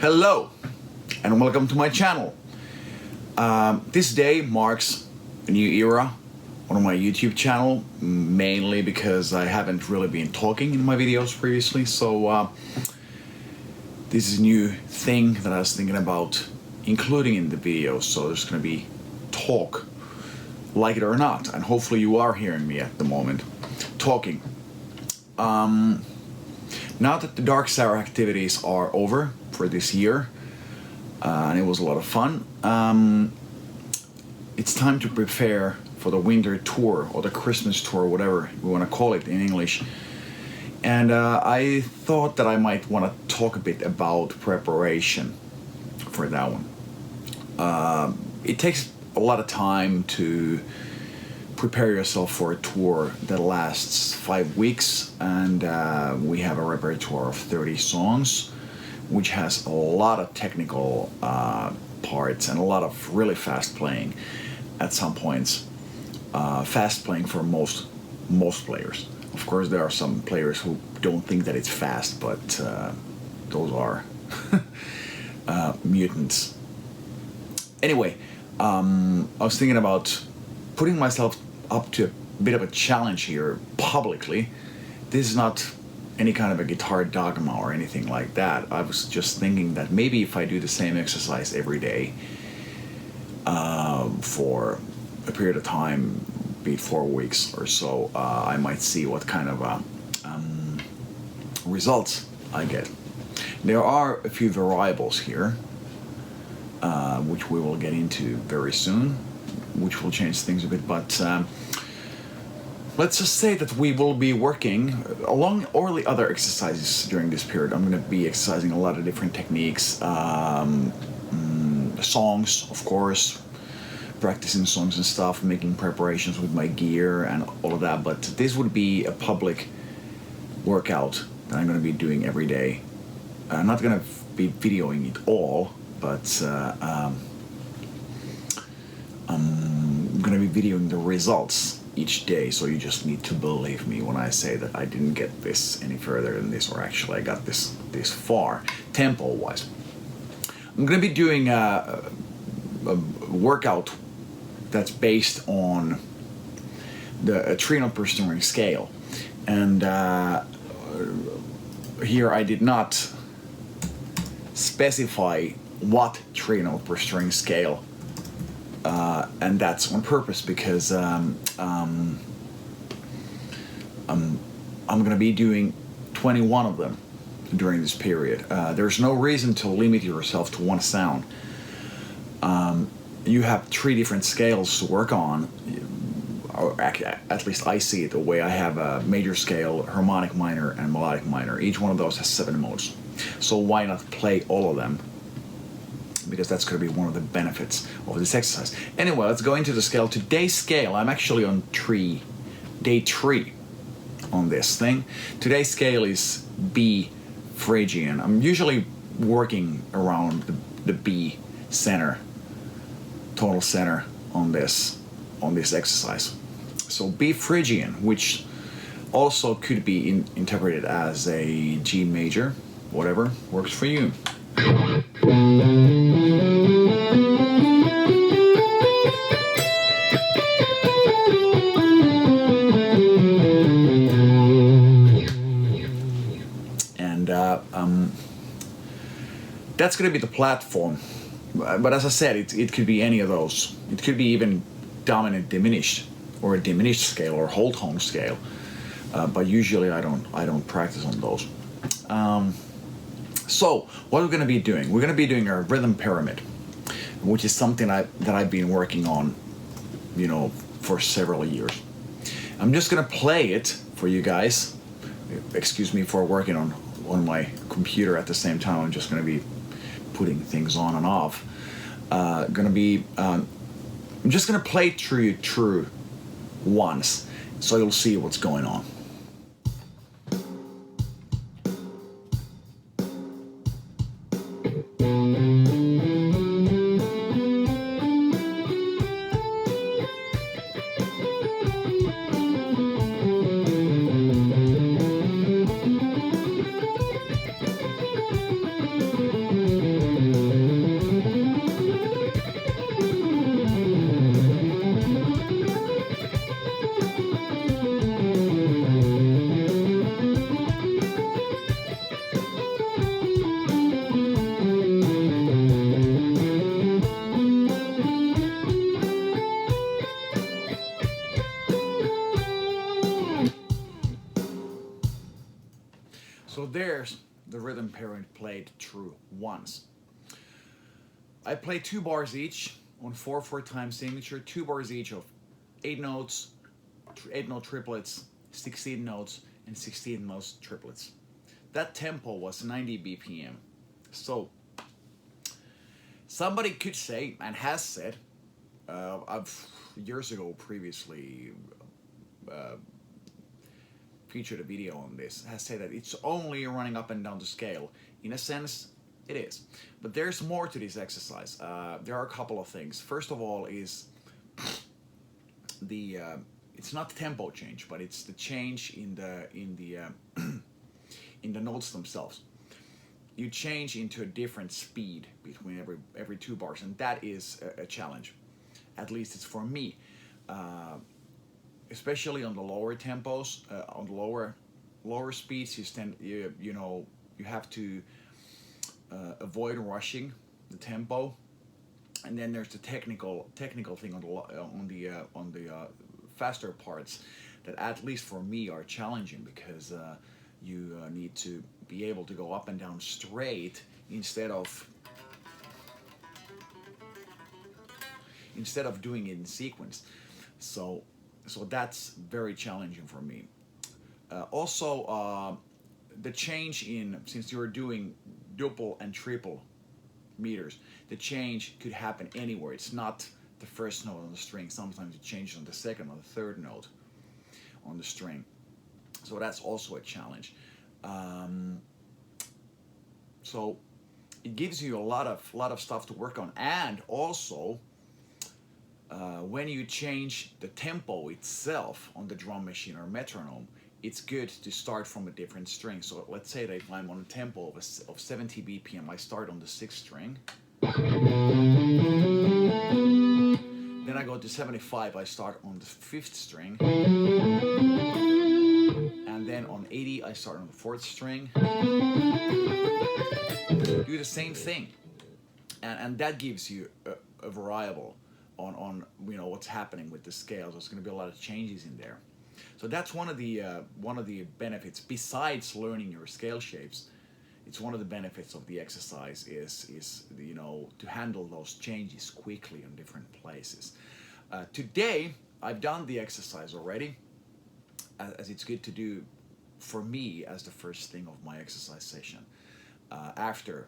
Hello and welcome to my channel. This day marks a new era on my YouTube channel, mainly because I haven't really been talking in my videos previously, so this is a new thing that I was thinking about including in the videos, so there's gonna be talk, like it or not, and hopefully you are hearing me at the moment talking. Now that the Dark Sour activities are over for this year, and it was a lot of fun, it's time to prepare for the winter tour or the Christmas tour, whatever we want to call it in English. And I thought that I might want to talk a bit about preparation for that one. It takes a lot of time to prepare yourself for a tour that lasts 5 weeks, and we have a repertoire of 30 songs, which has a lot of technical parts and a lot of really fast playing at some points. Fast playing for most players. Of course, there are some players who don't think that it's fast, but those are mutants. Anyway, I was thinking about putting myself up to a bit of a challenge here publicly. This is not any kind of a guitar dogma or anything like that. I was just thinking that maybe if I do the same exercise every day for a period of time, be it 4 weeks or so, I might see what kind of results I get. There are a few variables here, which we will get into very soon, which will change things a bit, but let's just say that we will be working along all the other exercises during this period. I'm going to be exercising a lot of different techniques, songs, of course, practicing songs and stuff, making preparations with my gear and all of that, but this would be a public workout that I'm going to be doing every day. I'm not going to be videoing it all, but I'm going to be videoing the results each day, so you just need to believe me when I say that I didn't get this any further than this, or actually I got this far, tempo-wise. I'm going to be doing a workout that's based on the 3-note per string scale, and here I did not specify what 3-note per string scale, and that's on purpose because I'm gonna be doing 21 of them during this period. There's no reason to limit yourself to one sound. You have 3 different scales to work on, or at least I see it the way. I have a major scale, harmonic minor, and melodic minor. Each one of those has 7 modes. So why not play all of them? Because that's going to be one of the benefits of this exercise. Anyway, let's go into the scale. Today's scale, I'm actually on day 3 on this thing. Today's scale is B Phrygian. I'm usually working around the B center, tonal center on this exercise. So B Phrygian, which also could be interpreted as a G major, whatever works for you. And that's going to be the platform. But as I said, it could be any of those. It could be even dominant diminished, or a diminished scale, or whole tone scale. But usually I don't practice on those. So what we're going to be doing? We're going to be doing a rhythm pyramid, which is something that I've been working on, for several years. I'm just going to play it for you guys. Excuse me for working on my computer at the same time. I'm just going to be putting things on and off. I'm just going to play through once, so you'll see what's going on. certain parent played through once. I play 2 bars each on 4/4 time signature, 2 bars each of 8 notes, 8 note triplets, 16 notes, and 16 notes triplets. That tempo was 90 BPM. So somebody could say, and has said, I've years ago previously featured a video on this, has said that it's only running up and down the scale. In a sense, it is. But there's more to this exercise. There are a couple of things. First of all is the it's not the tempo change, but it's the change in the in the notes themselves. You change into a different speed between every 2 bars, and that is a challenge. At least it's for me, especially on the lower tempos, on the lower speeds. You have to avoid rushing the tempo, and then there's the technical thing on the faster parts that, at least for me, are challenging, because you need to be able to go up and down straight instead of doing it in sequence. So that's very challenging for me. Also, the change in, since you're doing double and triple meters, the change could happen anywhere. It's not the first note on the string. Sometimes it changes on the second or the third note on the string. So that's also a challenge. So it gives you a lot of stuff to work on, and also when you change the tempo itself on the drum machine or metronome, it's good to start from a different string. So let's say that if I'm on a tempo of 70 BPM, I start on the 6th string. Then I go to 75, I start on the 5th string. And then on 80, I start on the 4th string. Do the same thing. And that gives you a variable on what's happening with the scales. There's going to be a lot of changes in there. So that's one of the benefits. Besides learning your scale shapes, it's one of the benefits of the exercise is to handle those changes quickly in different places. Today I've done the exercise already, as it's good to do for me as the first thing of my exercise session, after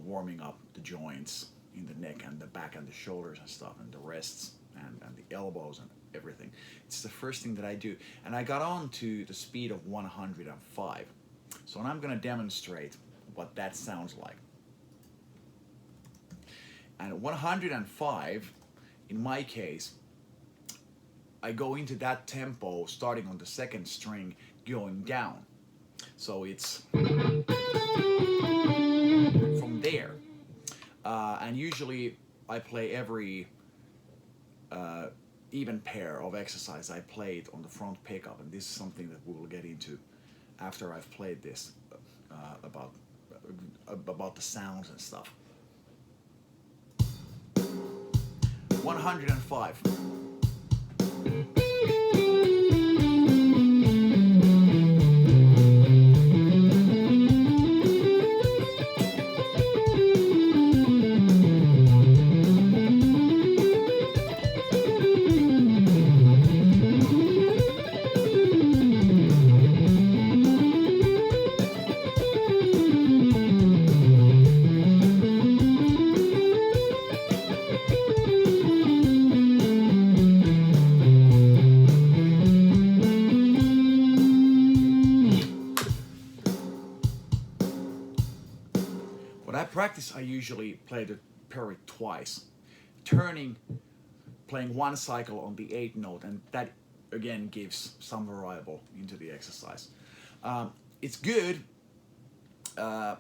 warming up the joints in the neck and the back and the shoulders and stuff, and the wrists and the elbows and everything. It's the first thing that I do, and I got on to the speed of 105. So I'm going to demonstrate what that sounds like. And 105, in my case, I go into that tempo starting on the 2nd string, going down. So it's from there. And usually I play every even pair of exercise, I play it on the front pickup, and this is something that we will get into after I've played this, about the sounds and stuff. 105. When I practice, I usually play the parrot twice, playing one cycle on the 8th note, and that again gives some variable into the exercise. It's good to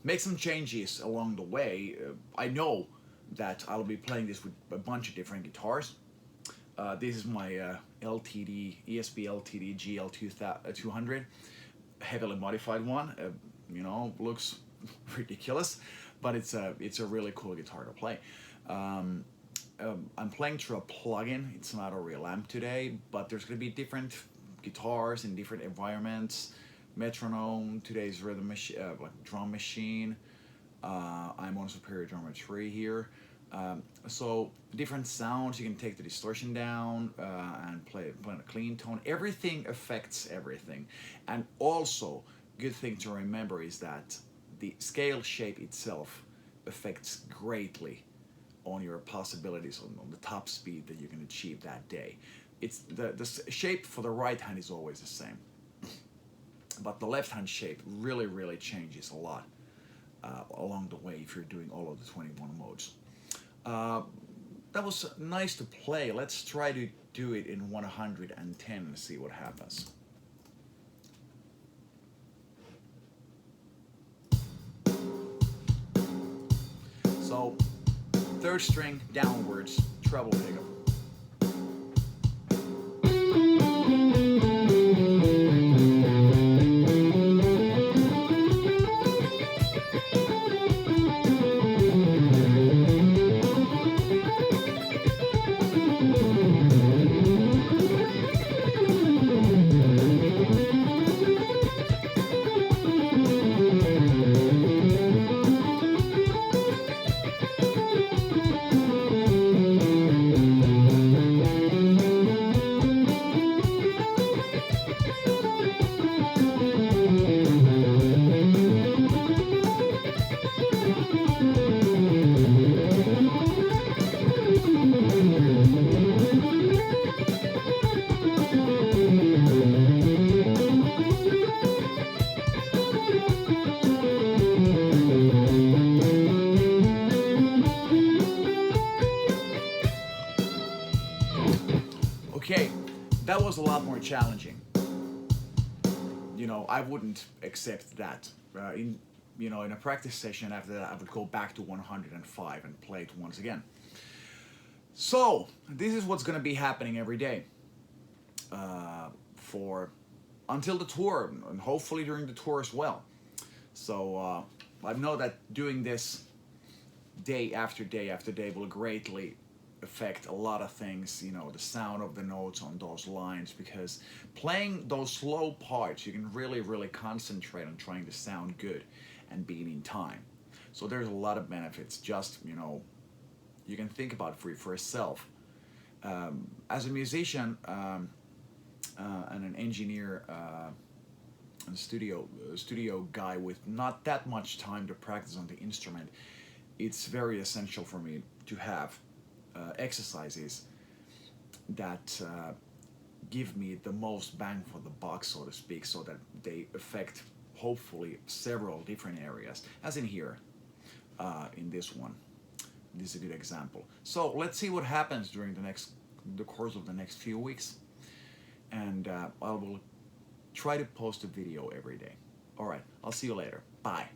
make some changes along the way. I know that I'll be playing this with a bunch of different guitars. This is my ESP LTD GL200, heavily modified one. Looks ridiculous, but it's a really cool guitar to play. I'm playing through a plugin. It's not a real amp today, but there's going to be different guitars in different environments metronome, today's rhythm machine, like drum machine. I'm on Superior Drummer 3 here. So different sounds, you can take the distortion down and play in a clean tone. Everything affects everything. And also, good thing to remember is that the scale shape itself affects greatly on your possibilities on the top speed that you can achieve that day. It's the shape for the right hand is always the same, but the left hand shape really changes a lot along the way if you're doing all of the 21 modes. That was nice to play. Let's try to do it in 110 and see what happens. So, third string downwards, treble pickup. Okay, that was a lot more challenging. You know, I wouldn't accept that. In a practice session after that, I would go back to 105 and play it once again. So this is what's going to be happening every day for until the tour, and hopefully during the tour as well. So I know that doing this day after day after day will greatly affect a lot of things, you know, the sound of the notes on those lines, because playing those slow parts you can really concentrate on trying to sound good and being in time. So there's a lot of benefits. Just, you know, you can think about it for yourself. As a musician and an engineer and studio guy with not that much time to practice on the instrument, it's very essential for me to have exercises that give me the most bang for the buck, so to speak, so that they affect hopefully several different areas, as in here in this one. This is a good example. So let's see what happens during the course of the next few weeks, and I will try to post a video every day. All right, I'll see you later. Bye.